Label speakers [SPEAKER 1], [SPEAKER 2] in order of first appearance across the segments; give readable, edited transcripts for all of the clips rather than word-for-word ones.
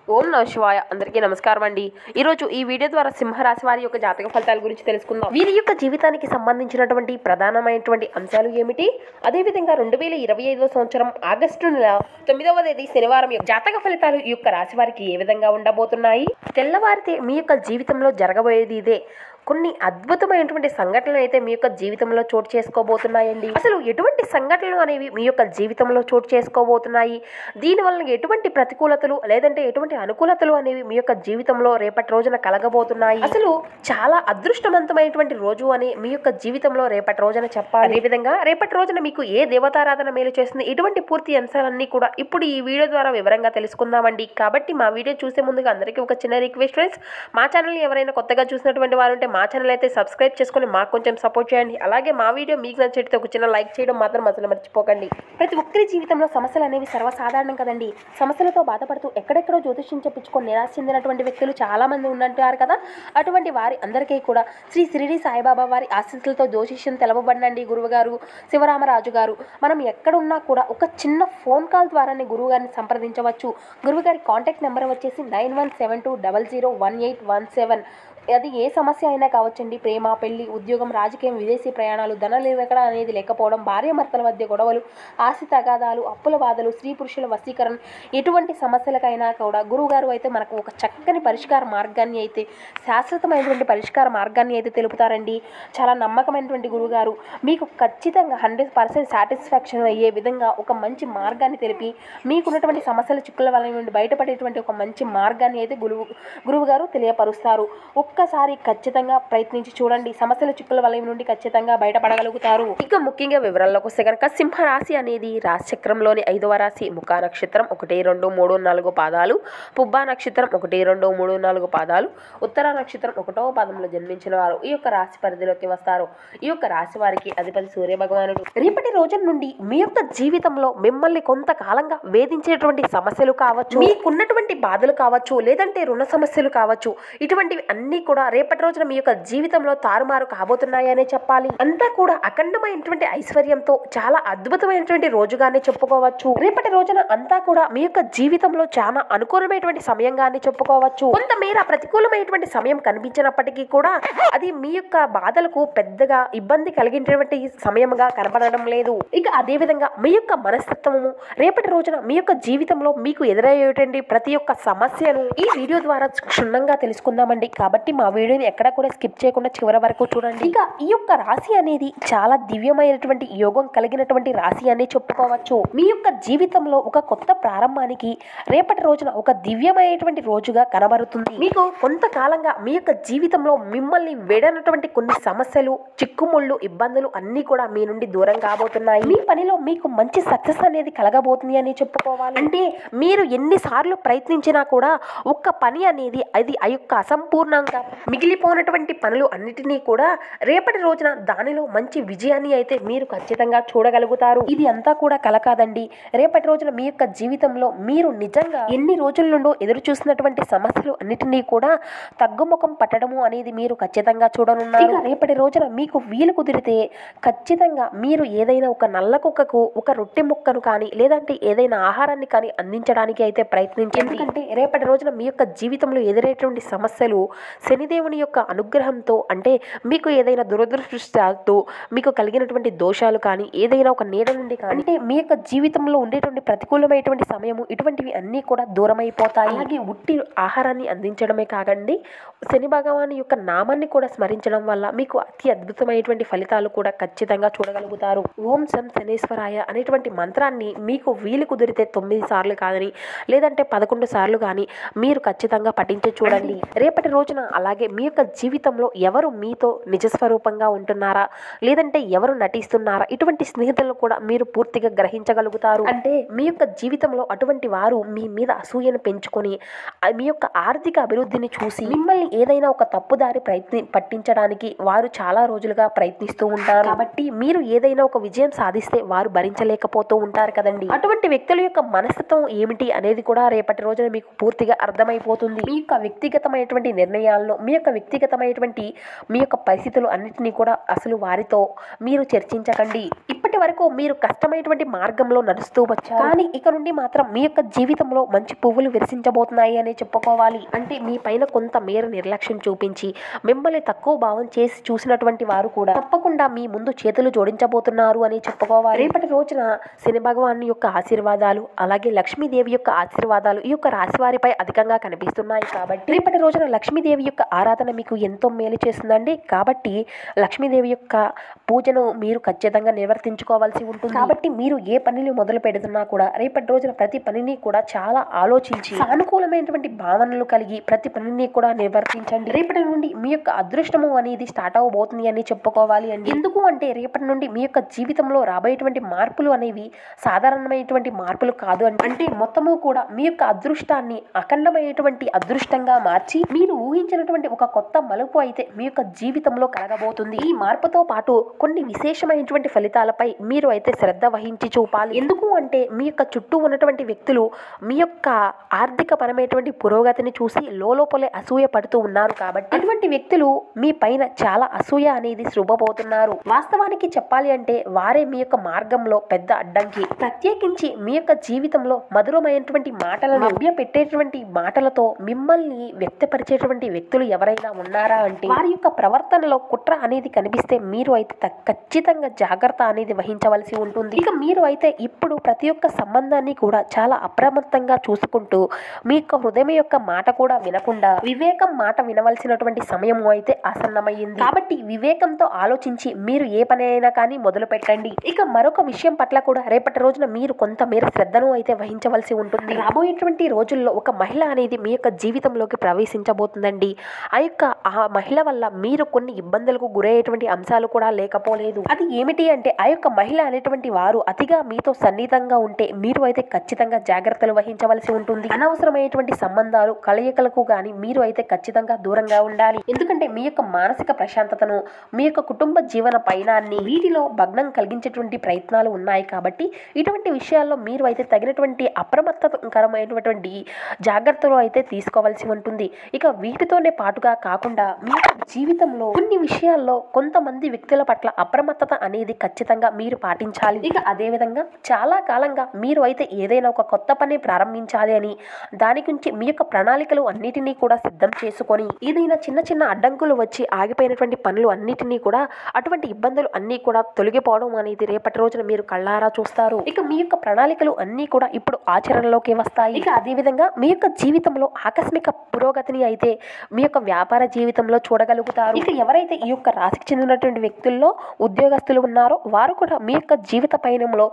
[SPEAKER 1] ఓం నమ శివాయ. అందరికీ నమస్కారం అండి. ఈరోజు ఈ వీడియో ద్వారా సింహరాశి వారి యొక్క జాతక ఫలితాల గురించి తెలుసుకుందాం. వీరి యొక్క జీవితానికి సంబంధించినటువంటి ప్రధానమైనటువంటి అంశాలు ఏమిటి, అదేవిధంగా 2025 సంవత్సరం ఆగస్టు నెల 9వ తేదీ శనివారం యొక్క జాతక ఫలితాలు ఈ యొక్క రాశి వారికి ఏ విధంగా ఉండబోతున్నాయి. తెల్లవారితే మీ యొక్క జీవితంలో జరగబోయేది ఇదే. కొన్ని అద్భుతమైనటువంటి సంఘటనలు అయితే మీ యొక్క జీవితంలో చోటు చేసుకోబోతున్నాయండి. అసలు ఎటువంటి సంఘటనలు అనేవి మీ యొక్క జీవితంలో చోటు చేసుకోబోతున్నాయి, దీనివల్ల ఎటువంటి ప్రతికూలతలు లేదంటే ఎటువంటి అనుకూలతలు అనేవి మీ యొక్క జీవితంలో రేపటి రోజున కలగబోతున్నాయి. అసలు చాలా అదృష్టవంతమైనటువంటి రోజు అని మీ యొక్క జీవితంలో రేపటి రోజున చెప్పాలి. అదేవిధంగా రేపటి రోజున మీకు ఏ దేవతారాధన మేలు చేస్తుంది, ఇటువంటి పూర్తి అంశాలన్నీ కూడా ఇప్పుడు ఈ వీడియో ద్వారా వివరంగా తెలుసుకుందామండి. కాబట్టి మా వీడియో చూసే ముందుగా అందరికీ ఒక చిన్న రిక్వెస్ట్ ఫ్రెండ్స్, మా ఛానల్ని ఎవరైనా కొత్తగా చూసినటువంటి వారు ఉంటే మా ఛానల్ అయితే సబ్స్క్రైబ్ చేసుకొని మాకు కొంచెం సపోర్ట్ చేయండి. అలాగే మా వీడియో మీకు నచ్చితే ఒక చిన్న లైక్ చేయడం మాత్రం అసలు మర్చిపోకండి. ప్రతి ఒక్కరి జీవితంలో సమస్యలు అనేవి సర్వసాధారణం కదండి. సమస్యలతో బాధపడుతూ ఎక్కడెక్కడో జ్యోతిష్యం చెప్పించుకొని నిరాశ చెందినటువంటి వ్యక్తులు చాలా మంది ఉండంటారు కదా. అటువంటి వారి అందరికీ కూడా శ్రీ షిరిడి సాయిబాబా వారి ఆశీస్సులతో జ్యోతిష్యం తెలవబడినండి గురువుగారు శివరామరాజు గారు. మనం ఎక్కడున్నా కూడా ఒక చిన్న ఫోన్ కాల్ ద్వారానే గురువు గారిని సంప్రదించవచ్చు. గురువుగారి కాంటాక్ట్ నెంబర్ వచ్చేసి 9172001817. అది ఏ సమస్య అయినా కావచ్చండి. ప్రేమ, పెళ్లి, ఉద్యోగం, రాజకీయం, విదేశీ ప్రయాణాలు, ధన నిలకడ అనేది లేకపోవడం, భార్యాభర్తల మధ్య గొడవలు, ఆస్తి తగాదాలు, అప్పుల బాధలు, స్త్రీ పురుషుల వశీకరణ, ఎటువంటి సమస్యలకైనా కూడా గురువుగారు అయితే మనకు ఒక చక్కని పరిష్కార మార్గాన్ని అయితే శాశ్వతమైనటువంటి పరిష్కార మార్గాన్ని అయితే తెలుపుతారండి. చాలా నమ్మకమైనటువంటి గురువుగారు మీకు ఖచ్చితంగా 100% సాటిస్ఫాక్షన్ అయ్యే విధంగా ఒక మంచి మార్గాన్ని తెలిపి మీకున్నటువంటి సమస్యల చిక్కుల వల్ల నుండి బయటపడేటువంటి ఒక మంచి మార్గాన్ని అయితే గురువుగారు తెలియపరుస్తారు. ఒక్కసారి ఖచ్చితంగా ప్రయత్నించి చూడండి, సమస్యల చిక్కుల వలయం నుండి ఖచ్చితంగా బయటపడగలుగుతారు. ఇక ముఖ్యంగా వివరాల్లోకి వస్తే కనుక సింహరాశి అనేది రాశి చక్రంలోని 5వ రాశి. ముఖా నక్షత్రం 1, 2, 3, 4 పాదాలు, పుబ్బా నక్షత్రం 1, 2, 3, 4 పాదాలు, ఉత్తర నక్షత్రం 1వ పాదంలో జన్మించిన వారు ఈ యొక్క రాశి పరిధిలోకి వస్తారు. ఈ యొక్క రాశి వారికి అధిపతి సూర్య భగవానుడు. రేపటి రోజుల నుండి మీ యొక్క జీవితంలో మిమ్మల్ని కొంతకాలంగా వేధించేటువంటి సమస్యలు కావచ్చు, మీకున్నటువంటి బాధలు కావచ్చు, లేదంటే రుణ సమస్యలు కావచ్చు, ఇటువంటివి అన్ని కూడా రేపటి రోజున మీ యొక్క జీవితంలో తారుమారు కాబోతున్నాయనే చెప్పాలి. అంతా కూడా అఖండమైనటువంటి ఐశ్వర్యంతో చాలా అద్భుతమైనటువంటి రోజుగానే చెప్పుకోవచ్చు. రేపటి రోజున అంతా కూడా మీ యొక్క జీవితంలో చాలా అనుకూలమైనటువంటి సమయంగానే చెప్పుకోవచ్చు. కొంతమేర ప్రతికూలమైనటువంటి సమయం కనిపించినప్పటికీ కూడా అది మీ యొక్క బాధలకు పెద్దగా ఇబ్బంది కలిగినటువంటి సమయంగా కనపడడం లేదు. ఇక అదే విధంగా మీ యొక్క మనస్తత్వము రేపటి రోజున మీ యొక్క జీవితంలో మీకు ఎదురయ్యేటువంటి ప్రతి ఒక్క సమస్యను ఈ వీడియో ద్వారా క్షుణ్ణంగా తెలుసుకుందామండి. కాబట్టి మా వీడియోని ఎక్కడ కూడా స్కిప్ చేయకుండా చివరి వరకు చూడండి. ఇక ఈ యొక్క రాశి అనేది చాలా దివ్యమైనటువంటి యోగం కలిగినటువంటి రాశి అనే చెప్పుకోవచ్చు. మీ యొక్క జీవితంలో ఒక కొత్త ప్రారంభానికి రేపటి రోజున ఒక దివ్యమైనటువంటి రోజుగా కనబడుతుంది. మీకు కొంతకాలంగా మీ యొక్క జీవితంలో మిమ్మల్ని వేడనటువంటి కొన్ని సమస్యలు, చిక్కుముళ్ళు, ఇబ్బందులు అన్ని కూడా మీ నుండి దూరం కాబోతున్నాయి. మీ పనిలో మీకు మంచి సక్సెస్ అనేది కలగబోతుంది అని చెప్పుకోవాలి. అంటే మీరు ఎన్నిసార్లు ప్రయత్నించినా కూడా ఒక్క పని అనేది అది ఆ యొక్క అసంపూర్ణంగా మిగిలిపోయినటువంటి పనులు అన్నిటినీ కూడా రేపటి రోజున దానిలో మంచి విజయాన్ని అయితే మీరు ఖచ్చితంగా చూడగలుగుతారు. ఇది అంతా కూడా కల కాదండి. రేపటి రోజున మీ యొక్క జీవితంలో మీరు నిజంగా ఎన్ని రోజుల నుండో ఎదురు చూసినటువంటి సమస్యలు అన్నిటినీ కూడా తగ్గుముఖం పట్టడము అనేది మీరు ఖచ్చితంగా చూడనున్నారు. రేపటి రోజున మీకు వీలు కుదిరితే ఖచ్చితంగా మీరు ఏదైనా ఒక నల్ల కుక్కకు ఒక రొట్టె ముక్కను కానీ లేదంటే ఏదైనా ఆహారాన్ని కానీ అందించడానికి అయితే ప్రయత్నించండి. ఎందుకంటే రేపటి రోజున మీ యొక్క జీవితంలో ఎదురేటువంటి సమస్యలు శనిదేవుని యొక్క అనుగ్రహంతో, అంటే మీకు ఏదైనా దురదృష్టాలతో మీకు కలిగినటువంటి దోషాలు కానీ ఏదైనా ఒక నీడ నుండి కానీ, అంటే మీ యొక్క జీవితంలో ఉండేటువంటి ప్రతికూలమైనటువంటి సమయము ఇటువంటివి అన్నీ కూడా దూరం అయిపోతాయి. అలాగే ఉట్టి ఆహారాన్ని అందించడమే కాకండి, శని భగవాని యొక్క నామాన్ని కూడా స్మరించడం వల్ల మీకు అతి అద్భుతమైనటువంటి ఫలితాలు కూడా ఖచ్చితంగా చూడగలుగుతారు. ఓం శం శనేశ్వరాయ అనేటువంటి మంత్రాన్ని మీకు వీలు కుదిరితే 9 సార్లు కాదని లేదంటే 11 సార్లు కానీ మీరు ఖచ్చితంగా పఠించి చూడండి. రేపటి రోజున అలాగే మీ యొక్క జీవితంలో ఎవరు మీతో నిజస్వరూపంగా ఉంటున్నారా లేదంటే ఎవరు నటిస్తున్నారా, ఇటువంటి స్నేహితులను కూడా మీరు పూర్తిగా గ్రహించగలుగుతారు. అంటే మీ యొక్క జీవితంలో అటువంటి వారు మీ మీద అసూయను పెంచుకొని మీ యొక్క ఆర్థిక అభివృద్ధిని చూసి మిమ్మల్ని ఏదైనా ఒక తప్పుదారి పట్టించడానికి వారు చాలా రోజులుగా ప్రయత్నిస్తూ ఉంటారు. కాబట్టి మీరు ఏదైనా ఒక విజయం సాధిస్తే వారు భరించలేకపోతూ ఉంటారు కదండి. అటువంటి వ్యక్తుల యొక్క మనస్తత్వం ఏమిటి అనేది కూడా రేపటి రోజున మీకు పూర్తిగా అర్థమైపోతుంది. మీ యొక్క వ్యక్తిగతమైనటువంటి నిర్ణయాలు విషయాలను, మీ యొక్క వ్యక్తిగతమైనటువంటి మీ యొక్క పరిస్థితులు అన్నిటినీ కూడా అసలు వారితో మీరు చర్చించకండి. ఇప్పటి వరకు మీరు కష్టమైనటువంటి మార్గంలో నడుస్తూ వచ్చారు, కానీ ఇక నుండి మాత్రం మీ యొక్క జీవితంలో మంచి పువ్వులు విరసించబోతున్నాయి అని చెప్పుకోవాలి. అంటే మీ పైన కొంత మేర నిర్లక్ష్యం చూపించి మిమ్మల్ని తక్కువ భావం చేసి చూసినటువంటి వారు కూడా తప్పకుండా మీ ముందు చేతులు జోడించబోతున్నారు అని చెప్పుకోవాలి. రేపటి రోజున శని భగవాన్ యొక్క ఆశీర్వాదాలు, అలాగే లక్ష్మీదేవి యొక్క ఆశీర్వాదాలు ఈ యొక్క రాశి వారిపై అధికంగా కనిపిస్తున్నాయి. కాబట్టి రేపటి రోజున లక్ష్మీదేవి యొక్క ఆరాధన మీకు ఎంతో మేలు చేస్తుందండి. కాబట్టి లక్ష్మీదేవి యొక్క పూజను మీరు ఖచ్చితంగా నిర్వర్తించుకోవాల్సి ఉంటుంది. కాబట్టి మీరు ఏ పనిని మొదలు పెడుతున్నా కూడా రేపటి రోజున ప్రతి పనిని కూడా చాలా ఆలోచించి సానుకూలమైనటువంటి భావనలు కలిగి ప్రతి పనిని కూడా నిర్వర్తించండి. రేపటి నుండి మీ యొక్క అదృష్టము అనేది స్టార్ట్ అవబోతుంది అని చెప్పుకోవాలి అండి. ఎందుకు అంటే రేపటి నుండి మీ యొక్క జీవితంలో రాబోయేటువంటి మార్పులు అనేవి సాధారణమైనటువంటి మార్పులు కాదు. అంటే మొత్తము కూడా మీ యొక్క అదృష్టాన్ని అఖండమైనటువంటి అదృష్టంగా మార్చి మీరు ఊహించినటువంటి ఒక కొత్త మలుపు అయితే మీ యొక్క జీవితంలో కలగబోతుంది. ఈ మార్పుతో పాటు కొన్ని విశేషమైనటువంటి ఫలితాలపై మీరు అయితే శ్రద్ధ వహించి చూపాలి. ఎందుకు అంటే మీ యొక్క చుట్టూ ఉన్నటువంటి వ్యక్తులు మీ యొక్క ఆర్థిక పరమైనటువంటి పురోగతిని చూసి లోపలే అసూయ పడుతూ ఉన్నారు. కాబట్టి అటువంటి వ్యక్తులు మీ పైన చాలా అసూయ అనేది శుభపోతున్నారు. వాస్తవానికి చెప్పాలి అంటే వారే మీ యొక్క మార్గంలో పెద్ద అడ్డంకి. ప్రత్యేకించి మీ యొక్క జీవితంలో మధురమైనటువంటి మాటలను మభ్య పెట్టేటువంటి మాటలతో మిమ్మల్ని వ్యక్తపరిచేటువంటి వ్యక్తులు ఎవరైనా ఉన్నారా అంటే వారి యొక్క ప్రవర్తనలో కుట్ర అనేది కనిపిస్తే మీరు అయితే ఖచ్చితంగా జాగ్రత్త అనేది వహించవలసి ఉంటుంది. ఇక మీరు అయితే ఇప్పుడు ప్రతి ఒక్క సంబంధాన్ని కూడా చాలా అప్రమత్తంగా చూసుకుంటూ మీ యొక్క హృదయం యొక్క మాట కూడా వినకుండా వివేకం మాట వినవలసినటువంటి సమయం అయితే ఆసన్నమైంది. కాబట్టి వివేకంతో ఆలోచించి మీరు ఏ పని అయినా కానీ మొదలు పెట్టండి. ఇక మరొక విషయం పట్ల కూడా రేపటి రోజున మీరు కొంతమేర శ్రద్ధను అయితే వహించవలసి ఉంటుంది. రాబోయేటువంటి రోజుల్లో ఒక మహిళ అనేది మీ యొక్క జీవితంలోకి ప్రవేశించబోతుందండి. ఆ మహిళ వల్ల మీరు కొన్ని ఇబ్బందులకు గురయ్యేటువంటి అంశాలు కూడా లేకపోలేదు. అది ఏమిటి అంటే ఆ యొక్క మహిళ అనేటువంటి వారు అతిగా మీతో సన్నిహితంగా ఉంటే మీరు అయితే ఖచ్చితంగా జాగ్రత్తలు వహించవలసి ఉంటుంది. అనవసరమైనటువంటి సంబంధాలు కలయికలకు గాని మీరు అయితే ఖచ్చితంగా దూరంగా ఉండాలి. ఎందుకంటే మీ యొక్క మానసిక ప్రశాంతతను, మీ యొక్క కుటుంబ జీవన పయనాన్ని వీటిలో భగ్నం కలిగించేటువంటి ప్రయత్నాలు ఉన్నాయి. కాబట్టి ఇటువంటి విషయాల్లో మీరు అయితే తగినటువంటి అప్రమత్తకరమైనటువంటి జాగ్రత్తలు అయితే తీసుకోవాల్సి ఉంటుంది. ఇక వీటితోనే పాటుగా కాకుండా మీ జీవితంలో కొన్ని విషయాల్లో కొంతమంది వ్యక్తుల పట్ల అప్రమత్తత అనేది ఖచ్చితంగా మీరు పాటించాలి. ఇక అదేవిధంగా చాలా కాలంగా మీరు అయితే ఏదైనా ఒక కొత్త పని ప్రారంభించాలి అని దాని గురించి మీ యొక్క ప్రణాళికలు అన్నిటినీ కూడా సిద్ధం చేసుకొని ఏదైనా చిన్న చిన్న అడ్డంకులు వచ్చి ఆగిపోయినటువంటి పనులు అన్నిటినీ కూడా అటువంటి ఇబ్బందులు అన్నీ కూడా తొలగిపోవడం అనేది రేపటి రోజున మీరు కళ్ళారా చూస్తారు. ఇక మీ యొక్క ప్రణాళికలు అన్నీ కూడా ఇప్పుడు ఆచరణలోకి వస్తాయి. ఇక అదేవిధంగా మీ యొక్క జీవితంలో ఆకస్మిక పురోగతిని అయితే మీ యొక్క వ్యాపార జీవితంలో చూడగలుగుతారు. ఇక ఎవరైతే ఈ యొక్క రాశికి చెందినటువంటి వ్యక్తుల్లో ఉద్యోగస్తులు ఉన్నారో వారు కూడా మీ యొక్క జీవిత పయనంలో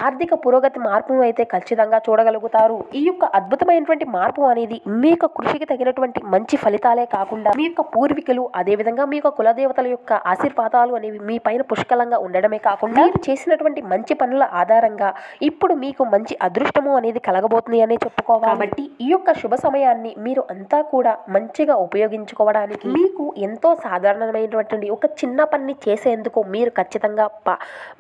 [SPEAKER 1] ఆర్థిక పురోగతి మార్పును అయితే ఖచ్చితంగా చూడగలుగుతారు. ఈ యొక్క అద్భుతమైనటువంటి మార్పు అనేది మీ యొక్క కృషికి తగినటువంటి మంచి ఫలితాలే కాకుండా మీ యొక్క పూర్వీకులు అదేవిధంగా మీ యొక్క కులదేవతల యొక్క ఆశీర్వాదాలు అనేవి మీ పైన పుష్కలంగా ఉండడమే కాకుండా మీరు చేసినటువంటి మంచి పనుల ఆధారంగా ఇప్పుడు మీకు మంచి అదృష్టము అనేది కలగబోతుంది అనే చెప్పుకోవాలి. కాబట్టి ఈ యొక్క శుభ సమయాన్ని మీరు అంతా కూడా మంచిగా ఉపయోగించుకోవడానికి మీకు ఎంతో సాధారణమైనటువంటి ఒక చిన్న పని చేసేందుకు మీరు ఖచ్చితంగా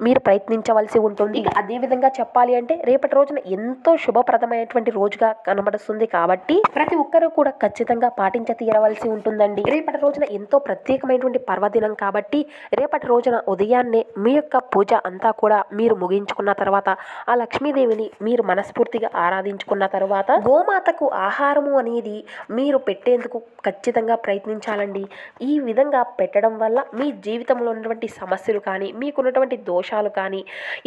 [SPEAKER 1] మీరు ప్రయత్నించవలసి ఉంటుంది. అదేవిధంగా చెప్పాలి అంటే రేపటి రోజున ఎంతో శుభప్రదమైనటువంటి రోజుగా కనబడుతుంది. కాబట్టి ప్రతి ఒక్కరూ కూడా ఖచ్చితంగా పాటించ తీరవలసి ఉంటుందండి. రేపటి రోజున ఎంతో ప్రత్యేకమైనటువంటి పర్వదినం కాబట్టి రేపటి రోజున ఉదయాన్నే మీ యొక్క పూజ అంతా కూడా మీరు ముగించుకున్న తర్వాత ఆ లక్ష్మీదేవిని మీరు మనస్ఫూర్తిగా ఆరాధించుకున్న తర్వాత గోమాతకు ఆహారము అనేది మీరు పెట్టేందుకు ఖచ్చితంగా ప్రయత్నించాలండి. ఈ విధంగా పెట్టడం వల్ల మీ జీవితంలో ఉన్నటువంటి సమస్యలు కానీ మీకున్నటువంటి దోషాలు కానీ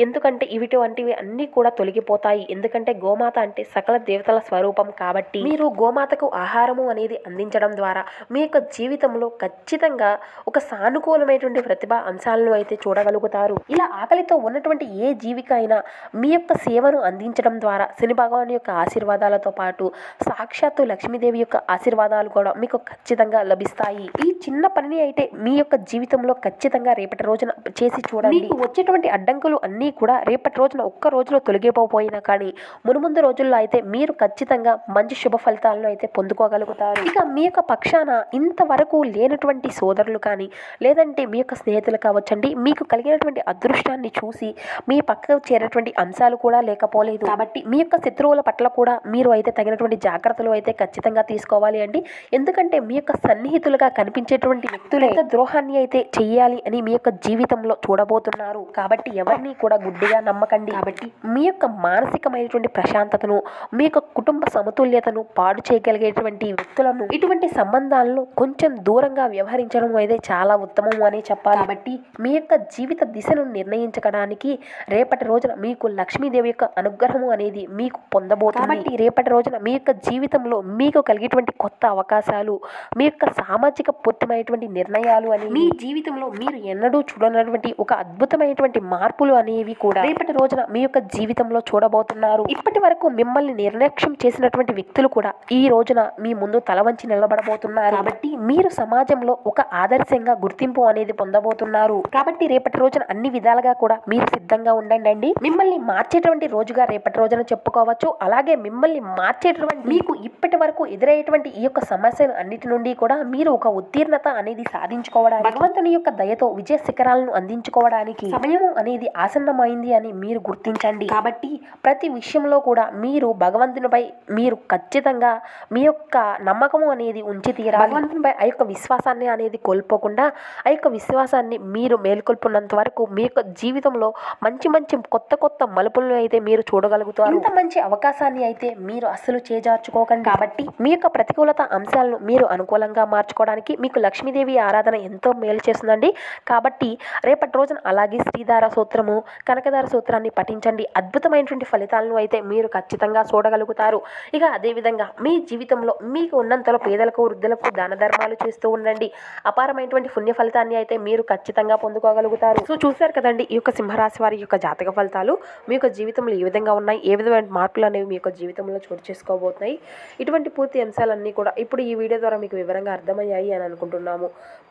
[SPEAKER 1] ఎందుకంటే ఇటువంటివి అన్నీ కూడా తొలగిపోతాయి. ఎందుకంటే గోమాత అంటే సకల దేవతల స్వరూపం కాబట్టి మీరు గోమాతకు ఆహారము అనేది అందించడం ద్వారా మీ యొక్క జీవితంలో ఖచ్చితంగా ఒక సానుకూలమైనటువంటి ప్రతిభ అంశాలను అయితే చూడగలుగుతారు. ఇలా ఆకలితో ఉన్నటువంటి ఏ జీవికైనా మీ యొక్క సేవను అందించడం ద్వారా శని భగవాన్ యొక్క ఆశీర్వాదాలతో పాటు సాక్షాత్తు లక్ష్మీదేవి యొక్క ఆశీర్వాదాలు కూడా మీకు ఖచ్చితంగా లభిస్తాయి. ఈ చిన్న పనిని అయితే మీ యొక్క జీవితంలో ఖచ్చితంగా రేపటి రోజున చేసి చూడండి. మీకు వచ్చేటువంటి అడ్డంకులు అన్నీ కూడా రేపటి రోజున ఒక్క రోజులో తొలగిపోయినా కానీ మునుముందు రోజుల్లో అయితే మీరు ఖచ్చితంగా మంచి శుభ ఫలితాలను అయితే పొందుకోగలుగుతారు. ఇక మీ యొక్క పక్షాన ఇంతవరకు లేనటువంటి సోదరులు కానీ లేదంటే మీ యొక్క స్నేహితులు కావచ్చండి, మీకు కలిగినటువంటి అదృష్టాన్ని చూసి మీ పక్కకు చేరేటువంటి అంశాలు కూడా లేకపోలేదు. కాబట్టి మీ యొక్క శత్రువుల పట్ల కూడా మీరు అయితే తగినటువంటి జాగ్రత్తలు అయితే ఖచ్చితంగా తీసుకోవాలి అండి. ఎందుకంటే మీ యొక్క సన్నిహితులుగా కనిపించేటువంటి వ్యక్తులే ద్రోహాన్ని అయితే చెయ్యాలి అని మీ యొక్క జీవితంలో చూడబోతున్నారు. కాబట్టి ఎవరిని కూడా గుడ్డిగా నమ్మకండి. కాబట్టి మీ యొక్క మానసికమైనటువంటి ప్రశాంతతను, మీ యొక్క కుటుంబ సమతుల్యతను పాడు చేయగలిగేటువంటి వ్యక్తులను, ఇటువంటి సంబంధాలను కొంచెం దూరంగా వ్యవహరించడం అయితే చాలా ఉత్తమం అని చెప్పాలి. కాబట్టి మీ యొక్క జీవిత దిశను నిర్ణయించడానికి రేపటి రోజున మీకు లక్ష్మీదేవి యొక్క అనుగ్రహం అనేది మీకు పొందబోతుంది. కాబట్టి రేపటి రోజున మీ యొక్క జీవితంలో మీకు కలిగేటువంటి కొత్త అవకాశాలు, మీ యొక్క సామాజిక పూర్తిమైనటువంటి నిర్ణయాలు అని మీ జీవితంలో మీరు ఎన్నడూ చూడనటువంటి ఒక అద్భుతమైనటువంటి మార్పులు అనేవి కూడా రేపటి రోజున మీ యొక్క జీవితంలో చూడబోతున్నారు. ఇప్పటి వరకు మిమ్మల్ని నిర్లక్ష్యం చేసినటువంటి వ్యక్తులు కూడా ఈ రోజున మీ ముందు తల వంచి నిలబడబోతున్నారు. కాబట్టి మీరు సమాజంలో ఒక ఆదర్శంగా గుర్తింపు అనేది పొందబోతున్నారు. కాబట్టి రేపటి రోజున అన్ని విధాలుగా కూడా మీరు సిద్ధంగా ఉండండి. మిమ్మల్ని మార్చేటువంటి రోజుగా రేపటి రోజున చెప్పుకోవచ్చు. అలాగే మిమ్మల్ని మార్చేటువంటి మీకు ఇప్పటి వరకు ఎదురయ్యేటువంటి ఈ యొక్క సమస్యలు అన్నిటి నుండి కూడా మీరు ఒక ఉత్తీర్ణత అనేది సాధించుకోవడానికి, భగవంతుని యొక్క దయతో విజయ శిఖరాలను అందించుకోవడానికి సమయం అనేది ఆసన్నమైంది అని మీరు గుర్తించండి. కాబట్టి ప్రతి విషయంలో కూడా మీరు భగవంతునిపై మీరు ఖచ్చితంగా మీ యొక్క నమ్మకము అనేది ఉంచి తీరాలి. భగవంతునిపై ఆ యొక్క విశ్వాసాన్ని అనేది కోల్పోకుండా ఆ యొక్క విశ్వాసాన్ని మీరు మేల్కొల్పున్నంత వరకు మీ యొక్క జీవితంలో మంచి మంచి కొత్త మలుపులను అయితే మీరు చూడగలుగుతారు. ఇంత మంచి అవకాశాన్ని అయితే మీరు అస్సలు చేజార్చుకోకండి. కాబట్టి మీ యొక్క ప్రతికూలత అంశాలను మీరు అనుకూలంగా మార్చుకోవడానికి మీకు లక్ష్మీదేవి ఆరాధన ఎంతో మేలు చేస్తుందండి. కాబట్టి రేపటి రోజున అలాగే శ్రీధార సూత్రము, కనకధార సూత్రాన్ని పఠించండి. అద్భుతమైనటువంటి ఫలితాలను అయితే మీరు ఖచ్చితంగా చూడగలుగుతారు. ఇక అదేవిధంగా మీ జీవితంలో మీకు ఉన్నంతలో పేదలకు, వృద్ధులకు దాన ధర్మాలు చేస్తూ ఉండండి. అపారమైనటువంటి పుణ్య ఫలితాన్ని అయితే మీరు ఖచ్చితంగా పొందుకోగలుగుతారు. సో చూశారు కదండి ఈ యొక్క సింహరాశి వారి యొక్క జాతక ఫలితాలు మీ యొక్క జీవితంలో ఏ విధంగా ఉన్నాయి, ఏ విధమైన మార్పులు అనేవి మీ యొక్క జీవితంలో చోటు చేసుకోబోతున్నాయి. ఇటువంటి పూర్తి అంశాలన్నీ కూడా ఇప్పుడు ఈ వీడియో ద్వారా మీకు వివరంగా అర్థమయ్యాయి అని అనుకుంటున్నాము.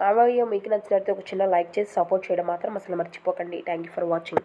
[SPEAKER 1] ఆ వీడియో మీకు నచ్చినట్లయితే ఒక చిన్న లైక్ చేసి సపోర్ట్ చేయడం మాత్రం అసలు మర్చిపోకండి. Thank you for watching.